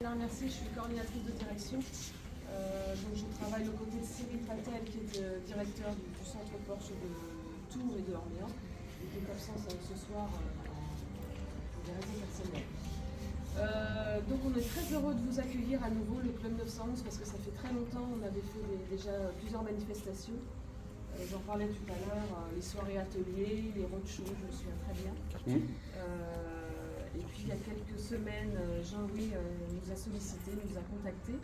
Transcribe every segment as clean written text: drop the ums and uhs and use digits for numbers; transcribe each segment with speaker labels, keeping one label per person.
Speaker 1: Merci, je suis coordinatrice de direction. Donc je travaille aux côtés de Cyril Patel, qui est le directeur du centre Porsche de Tours et de Orléans, et qui est absent ce soir pour des raisons personnelles. Donc on est très heureux de vous accueillir à nouveau, le Club 911, parce que ça fait très longtemps, on avait fait déjà plusieurs manifestations. J'en parlais tout à l'heure, les soirées ateliers, les roadshows, je me souviens très bien. Et puis il y a quelques semaines, Jean-Louis nous a sollicité, nous a contactés.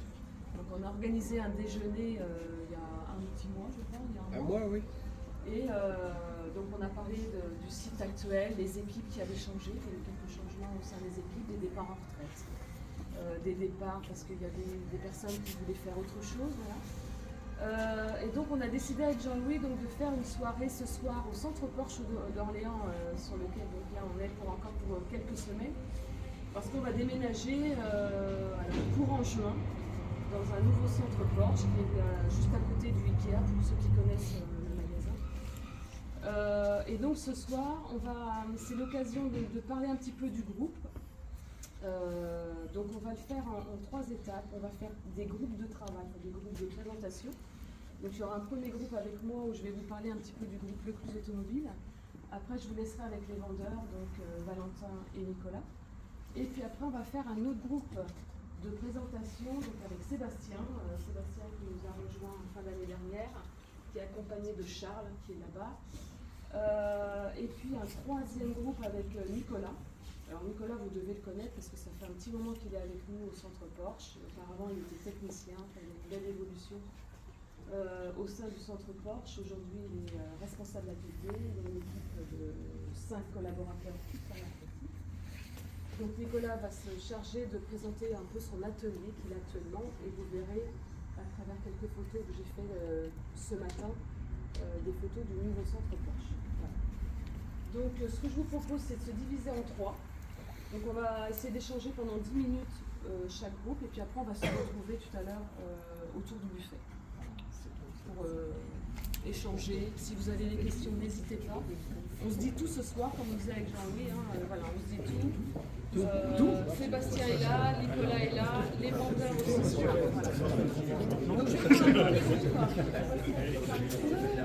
Speaker 1: Donc on a organisé un déjeuner il y a un petit mois, je crois. Il y a un mois,
Speaker 2: oui.
Speaker 1: Et donc on a parlé du site actuel, des équipes qui avaient changé, il y a eu quelques changements au sein des équipes, des départs en retraite, des départs parce qu'il y avait des personnes qui voulaient faire autre chose. Voilà. Et donc on a décidé avec Jean-Louis de faire une soirée ce soir au centre Porsche d'Orléans, sur lequel donc, là on est pour quelques semaines, parce qu'on va déménager courant juin dans un nouveau centre Porsche qui est juste à côté du Ikea, pour ceux qui connaissent le magasin. Et donc ce soir, c'est l'occasion de parler un petit peu du groupe. Donc on va le faire en 3 étapes. On va faire des groupes de travail, des groupes de présentation. Donc il y aura un premier groupe avec moi où je vais vous parler un petit peu du groupe Le Cluz Automobile. Après je vous laisserai avec les vendeurs, donc Valentin et Nicolas. Et puis après on va faire un autre groupe de présentation donc avec Sébastien. Sébastien qui nous a rejoint en fin d'année dernière, qui est accompagné de Charles qui est là-bas. Et puis un troisième groupe avec Nicolas. Alors Nicolas, vous devez le connaître parce que ça fait un petit moment qu'il est avec nous au centre Porsche. Auparavant, il était technicien, il a une belle évolution au sein du centre Porsche. Aujourd'hui, il est responsable atelier. Il a une équipe de 5 collaborateurs tous à la petite. Donc Nicolas va se charger de présenter un peu son atelier qu'il a actuellement et vous verrez à travers quelques photos que j'ai fait ce matin, des photos du nouveau centre Porsche. Voilà. Donc ce que je vous propose, c'est de se diviser en 3. Donc on va essayer d'échanger pendant 10 minutes chaque groupe et puis après on va se retrouver tout à l'heure autour du buffet pour échanger. Si vous avez des questions, n'hésitez pas. On se dit tout ce soir, comme on disait avec Jean-Louis, voilà, on se dit tout. Sébastien est là, Nicolas est là, les vendeurs aussi sont là. Voilà. Donc, je vais vous